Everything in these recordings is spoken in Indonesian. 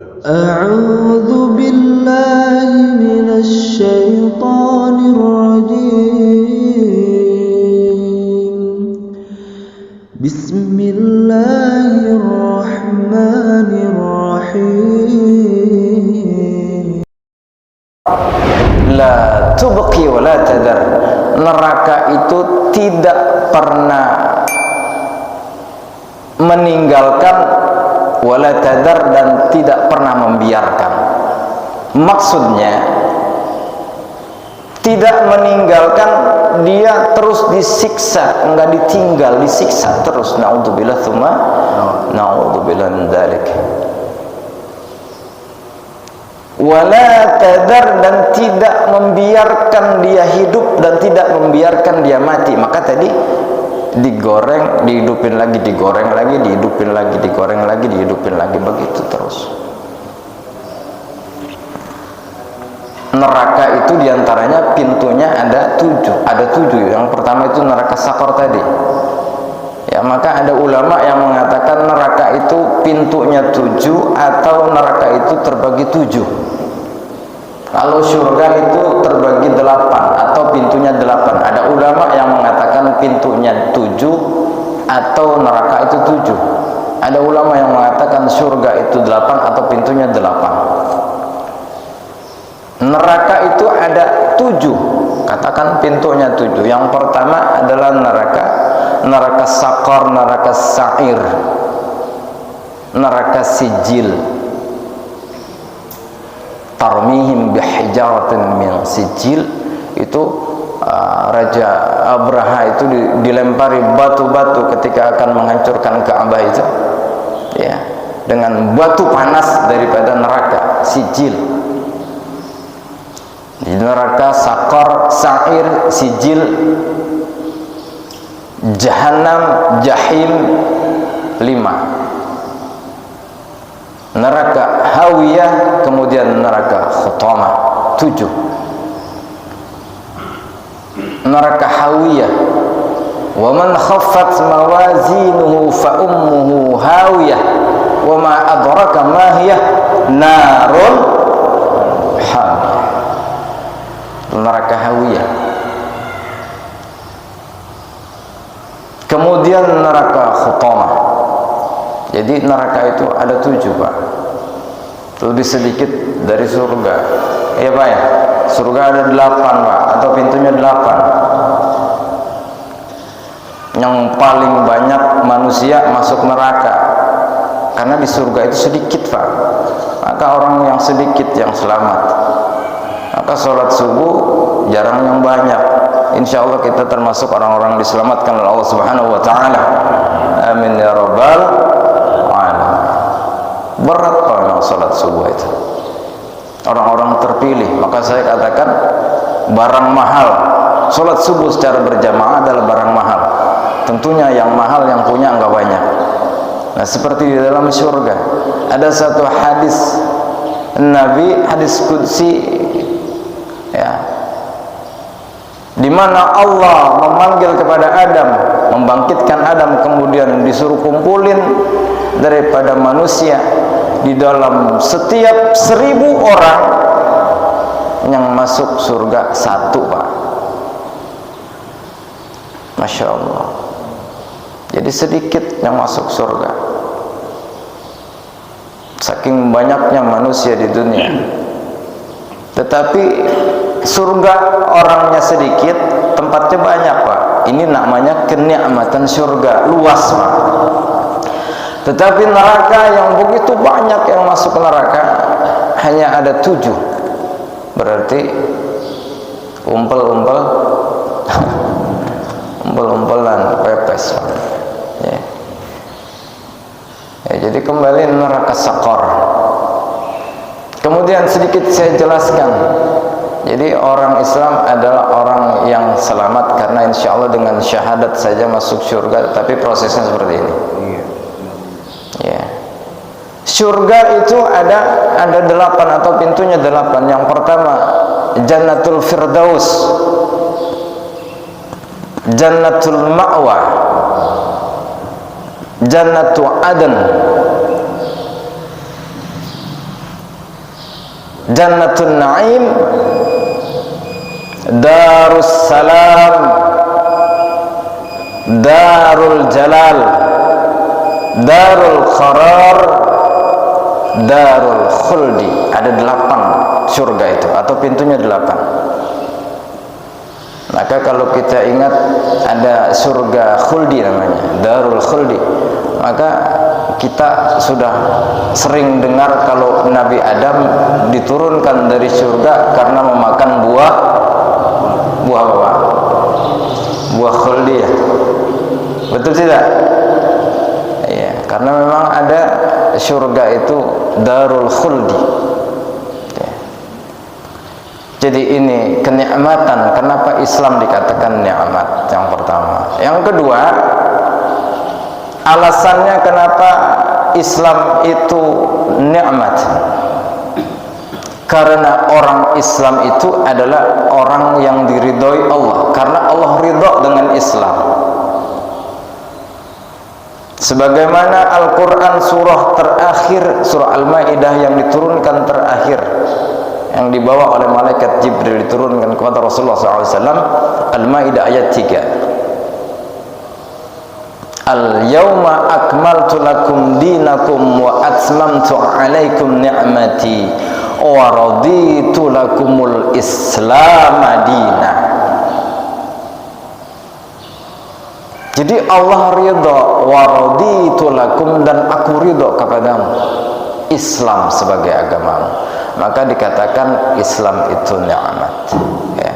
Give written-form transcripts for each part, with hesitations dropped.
أعوذ بالله من الشيطان الرجيم بسم الله الرحمن الرحيم La tubqi wa la tadar. Neraka itu tidak pernah meninggalkan, wala tadar, dan tidak pernah membiarkan. Maksudnya tidak meninggalkan, dia terus disiksa, enggak ditinggal, disiksa terus. Naudzubillah tsumma naudzubillah min dzalik. Wala tadar, dan tidak membiarkan dia hidup dan tidak membiarkan dia mati. Maka tadi digoreng, dihidupin lagi, digoreng lagi, dihidupin lagi, digoreng lagi, dihidupin lagi, begitu terus. Neraka itu diantaranya pintunya ada tujuh. Yang pertama itu neraka sakor tadi. Ya, maka ada ulama yang mengatakan neraka itu pintunya 7 atau neraka itu terbagi 7. Kalau surga itu terbagi 8 atau pintunya 8. Ada ulama yang mengatakan pintunya 7 atau neraka itu 7. Ada ulama yang mengatakan surga itu 8 atau pintunya 8. Neraka itu ada 7. Katakan pintunya 7. Yang pertama adalah neraka sakor, neraka sa'ir, neraka sijil. Tarmihim bihijaratin min sijil. Itu Raja Abraha itu dilempari batu-batu ketika akan menghancurkan Ka'bah itu, ya, dengan batu panas daripada neraka sijil. Di neraka sakor, sa'ir, sijil, Jahannam, Jahim 5. Neraka Hawiyah, kemudian neraka Khutamah 7. Neraka Hawiyah, wa man khaffat mawazinuhu fa ummuhu hawiyah wa ma adraka ma hiya narun hamiyah. Neraka Hawiyah. Kemudian neraka Khutamah. Jadi neraka itu ada 7, Pak. Lebih sedikit dari surga. Iya, Pak, ya. Surga ada 8, Pak, atau pintunya 8. Yang paling banyak manusia masuk neraka karena di surga itu sedikit, Pak. Maka orang yang sedikit yang selamat. Maka sholat subuh jarang yang banyak. Insya Allah kita termasuk orang-orang diselamatkan oleh Allah Subhanahu wa Ta'ala. Amin ya Rabbal alamin. Berat Pak yang sholat subuh itu. Orang-orang terpilih. Maka saya katakan barang mahal. Sholat subuh secara berjamaah adalah barang mahal. Tentunya yang mahal yang punya enggak banyak. Nah, seperti di dalam surga ada satu hadis Nabi, hadis qudsi, ya, di mana Allah memanggil kepada Adam, membangkitkan Adam, kemudian disuruh kumpulin daripada manusia di dalam setiap 1000 orang yang masuk surga 1, Pak. Masya Allah. Jadi sedikit yang masuk surga, saking banyaknya manusia di dunia. Tetapi surga orangnya sedikit, tempatnya banyak, Pak. Ini namanya kenikmatan surga, luas, Pak. Tetapi neraka yang begitu banyak yang masuk ke neraka hanya ada 7. Berarti umpel-umpel umpel-umpelan pepes, Pak. Ya. Ya, jadi kembali neraka sakor. Kemudian sedikit saya jelaskan. Jadi orang Islam adalah orang yang selamat karena insya Allah dengan syahadat saja masuk surga. Tapi prosesnya seperti ini. Ya. Surga itu ada 8 atau pintunya 8. Yang pertama Jannatul Firdaus, Jannatul Ma'wa, Jannatul Aden, Jannatun Na'im, Darus Salam, Darul Jalal, Darul Qarar, Darul Khuldi. Ada 8 surga itu, atau pintunya 8. Maka kalau kita ingat ada surga khuldi namanya, Darul Khuldi, maka kita sudah sering dengar kalau Nabi Adam diturunkan dari surga karena memakan buah apa? Buah khuldi ya. Betul tidak? Iya, karena memang ada surga itu Darul Khuldi. Jadi ini kenikmatan. Kenapa Islam dikatakan nikmat? Yang pertama. Yang kedua, alasannya kenapa Islam itu nikmat. Karena orang Islam itu adalah orang yang diridhoi Allah. Karena Allah ridho dengan Islam. Sebagaimana Al-Quran surah terakhir, surah Al-Ma'idah yang diturunkan terakhir, yang dibawa oleh malaikat Jibril diturunkan kepada Rasulullah SAW, Al-Ma'idah ayat 3. Al-yawma akmaltu lakum dinakum wa atmamtu alaikum ni'mati wa raditu lakumul Islam dina. Jadi Allah ridha, wa raditu lakum, dan aku ridha kepadamu Islam sebagai agamamu. Maka dikatakan Islam itu nikmat ya.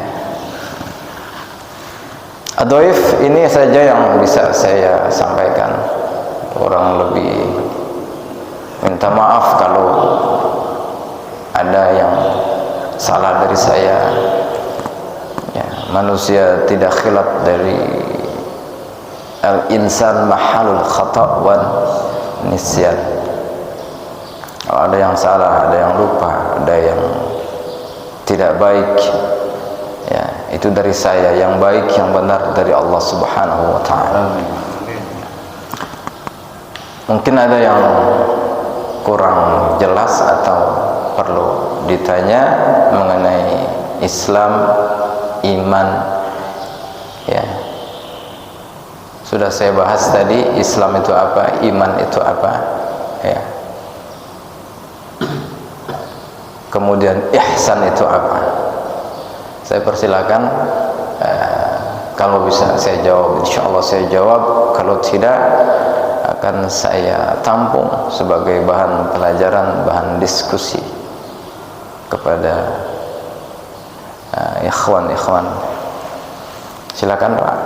Adhaif, ini saja yang bisa saya sampaikan. Kurang lebih minta maaf kalau ada yang salah dari saya ya. Manusia tidak khilaf dari al-insan mahalul khata' wan nisyan. Kalau ada yang salah, ada yang lupa, ada yang tidak baik ya, itu dari saya. Yang baik, yang benar dari Allah Subhanahu wa ta'ala. Mungkin ada yang kurang jelas atau perlu ditanya mengenai Islam, iman ya. Sudah saya bahas tadi, Islam itu apa, iman itu apa ya. Kemudian ihsan itu apa? Saya persilakan, kalau bisa saya jawab, insyaallah saya jawab. Kalau tidak, akan saya tampung sebagai bahan pelajaran, bahan diskusi kepada ikhwan. Silakan Pak.